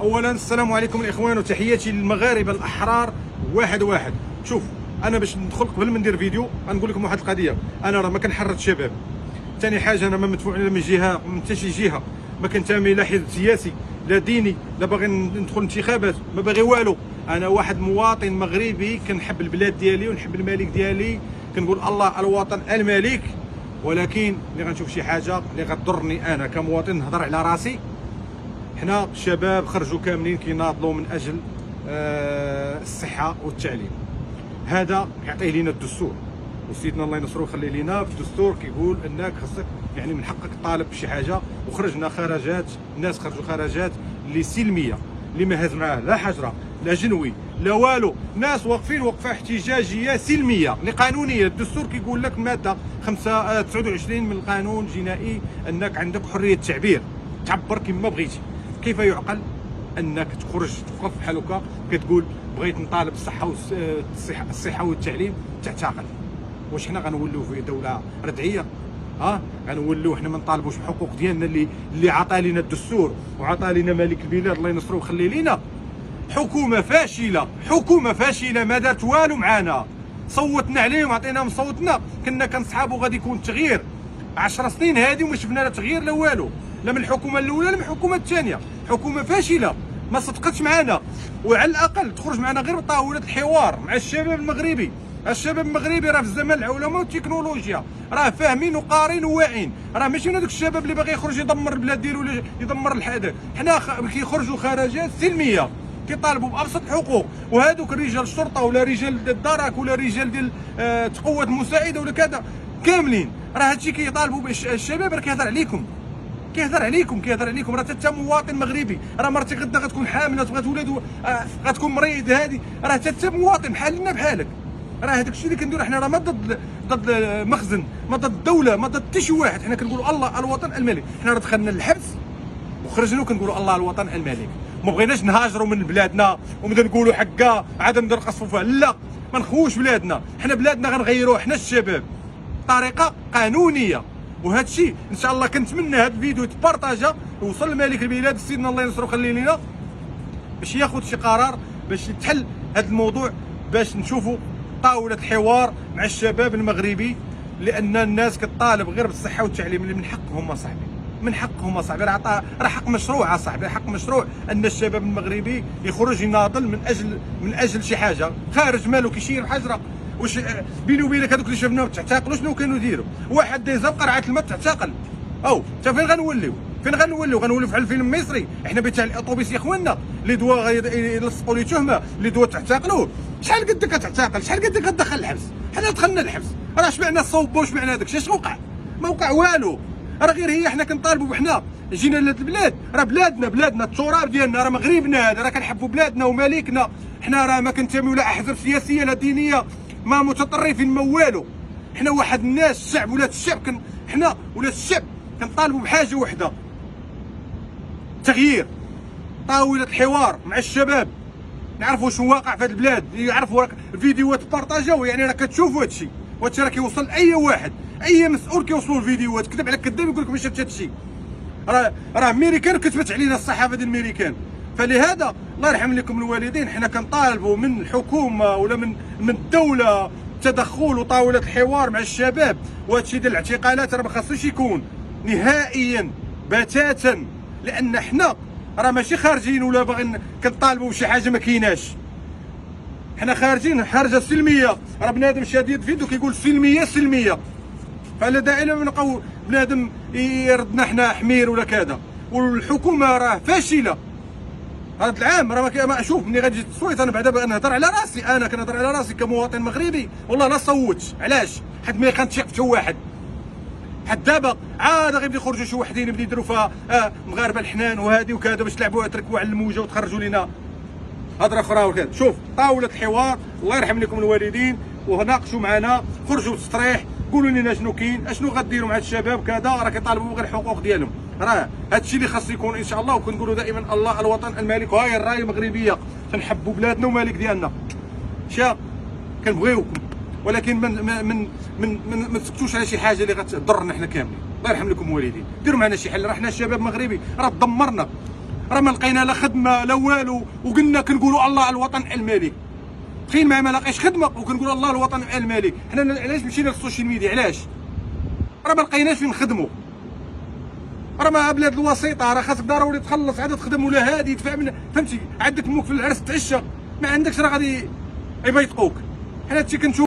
اولا السلام عليكم الاخوان وتحياتي للمغاربه الاحرار واحد. شوف، انا باش ندخل قبل ما ندير فيديو غنقول لكم واحد القضيه. انا راه ما كنحرض الشباب. ثاني حاجه، انا ما مدفوع لا من جهه من حتى شي جهه، ما كنتمي لا حزب سياسي لا ديني لا باغي ندخل انتخابات، ما باغي والو. انا واحد مواطن مغربي كنحب البلاد ديالي ونحب الملك ديالي، كنقول الله الوطن الملك. ولكن اللي غنشوف شي حاجه اللي غتضرني انا كمواطن، نهضر على راسي. حنا الشباب خرجوا كاملين كيناضلوا من اجل الصحه والتعليم. هذا يعطيه لنا الدستور، وسيدنا الله ينصرو يخلي لنا في الدستور كيقول انك خاصك يعني من حقك طالب بشي حاجه. وخرجنا خرجات، الناس خرجوا خرجات اللي سلميه، اللي ما هز معاه لا حجره لا جنوي لا والو. ناس واقفين وقفه احتجاجيه سلميه اللي قانونيه. الدستور كيقول لك ماده 29 من القانون الجنائي انك عندك حريه التعبير، تعبر كما بغيتي. كيف يعقل انك تخرج توقف بحال هكا كتقول بغيت نطالب الصحه والتعليم تعتقل؟ واش حنا غنوليو في دوله ردعيه؟ غنوليو حنا ما نطالبوش بحقوق ديالنا اللي عطى لنا الدستور وعطى لنا ملك البلاد الله ينصرو ويخلي لينا؟ حكومه فاشله ما دارت والو معانا. صوتنا عليهم، عطيناهم صوتنا، كنا كنصحابو غادي يكون تغيير. 10 سنين هادي وما شفنا لا تغيير لا والو، لا من الحكومه الاولى لا من الحكومه الثانيه. حكومه فاشله ما صدقتش معنا، وعلى الاقل تخرج معنا غير بطاوله الحوار مع الشباب المغربي. الشباب المغربي راه في زمن العلماء والتكنولوجيا، راه فاهمين وقارين وواعين. راه ماشي من هذوك الشباب اللي باغي يخرج يدمر البلاد ديالو ولا يدمر الحدث. حنا كيخرجوا خرجات سلميه كيطالبوا بابسط الحقوق، وهذوك رجال الشرطه ولا رجال الدرك ولا رجال ديال تقوات المساعده ولا كذا كاملين راه هادشي كيطالبوا به الشباب. راه كيهضر عليكم راه انت مواطن مغربي، راه مرتك غدا غتكون حامله تبغى تولد غتكون مريض، هذه راه انت مواطن بحالنا بحالك. راه هذاك الشيء اللي كنديرو حنا راه ما ضد المخزن، ما ضد الدوله، ما ضد حتى شي واحد. حنا كنقولوا الله الوطن الملك. حنا راه دخلنا للحبس وخرجنا وكنقولوا الله الوطن الملك. ما بغيناش نهاجروا من بلادنا ونبدا نقولوا حقا عاد نرقصوا فيها، لا ما نخوش بلادنا. حنا بلادنا غنغيروه حنا الشباب بطريقه قانونيه. وهذا الشيء ان شاء الله كنتمنى هذا الفيديو يتبارطاجا ويوصل لملك البلاد سيدنا الله ينصرو ويخلي لينا باش ياخذ شي قرار باش يتحل هذا الموضوع، باش نشوفوا طاوله حوار مع الشباب المغربي. لان الناس كطالب غير بالصحه والتعليم اللي من حقهم اصاحبي. راه حق مشروع اصاحبي، حق مشروع ان الشباب المغربي يخرج يناضل من اجل شي حاجه. خارج مالو كيشير حجره. واش بيني وبينك هذوك اللي شفناهم تعتقلوا شنو كانوا يديروا؟ واحد دايزه بقرعه الماء تعتقل. حتى فين غنوليو؟ غنوليو بحال الفيلم المصري. احنا بتاع الاوتوبيس يا اخواننا اللي دوا يلصقوا لي تهمه، اللي دوا تعتقلوه. شحال قدك كتعتقل؟ شحال قدك كتدخل الحبس؟ حنا دخلنا الحبس، راه شبعنا الصوب وشبعنا داك الشيء. اش وقع؟ ما وقع والو. راه غير هي حنا كنطالبوا بحنا جينا لهاد البلاد، راه بلادنا التراب ديالنا، راه مغربنا هذا، راه كنحبوا بلادنا وملكنا. حنا راه ما كنتميو لا احزاب سياسيه لا دينيه، ما متطرفين ما والو. حنا واحد الناس الشعب ولاد الشعب، حنا ولاد الشعب كنطالبوا بحاجه وحده، تغيير. طاوله الحوار مع الشباب نعرفوا شنو واقع في هذه البلاد، يعرفوا الفيديوهات بارطاجاو. يعني راه كتشوفوا هذا الشيء، وهادشي راه كيوصل لاي واحد، اي مسؤول كيوصلوا الفيديوهات. كذب على كذاب يقول لك ما شفت هذا الشيء. راه ميريكان كتبت علينا الصحافه ديال ميريكان. فلهذا الله يرحم لكم الوالدين، حنا كنطالبوا من الحكومه ولا من الدوله تدخل وطاوله الحوار مع الشباب. وهذا الشيء ديال الاعتقالات راه ما خاصوش يكون نهائيا بتاتا. لان حنا راه ماشي خارجين ولا باغيين كنطالبوا بشي حاجه ما كايناش. حنا خارجين خارجه سلميه. راه بنادم شديد فيديو كيقول سلميه. فلا داعي نبقاو بنادم يردنا حنا حمير ولا كذا. والحكومه راه فاشله. هذا العام راه ما شوف ملي غادي تصويت، انا بعدا نهضر على راسي، انا كنهضر على راسي كمواطن مغربي. والله لا صوتش. علاش؟ حيت ما كنتثق في حتى واحد. حتى دابا عاد غيبدا يخرجوا شي وحدين يبداو يديروا فيها مغاربه الحنان وهذه وكذا باش تلعبوا تركبوا على الموجه وتخرجوا لنا هضره اخرى وكذا. شوف طاوله حوار، الله يرحم لكم الوالدين، وناقشوا معنا، خرجوا تصريح، قولوا لنا شنو كاين، اشنو غديروا مع الشباب كذا. راه كيطالبوا غير الحقوق ديالهم. راه هذا الشيء اللي خاص يكون ان شاء الله. وكنقولوا دائما الله الوطن الملك، وهاي الرايه المغربيه، تنحبوا بلادنا ومالك ديالنا. شا كنبغيوكم، ولكن ما تسكتوش على شي حاجه اللي غتضرنا حنا كاملين. الله يرحم لكم الوالدين، ديروا معنا شي حل. راه حنا الشباب المغربي راه دمرنا. راه ما لقينا لا خدمه لا والو، وقلنا كنقولوا الله الوطن الملك. تخيل معايا ما لاقيش خدمه وكنقول الله الوطن الملك. حنا علاش مشينا للسوشيال ميديا؟ علاش؟ راه ما لقيناش فين نخدموا. راه ما بلاد الوسيطه، راه خاصك ضروري تخلص عاد تخدم ولا هادي تدفع من، فهمتي؟ عندك موك في العرس تعشى، ما عندكش راه غادي يبيطقوك. حنا هادشي كنشوف.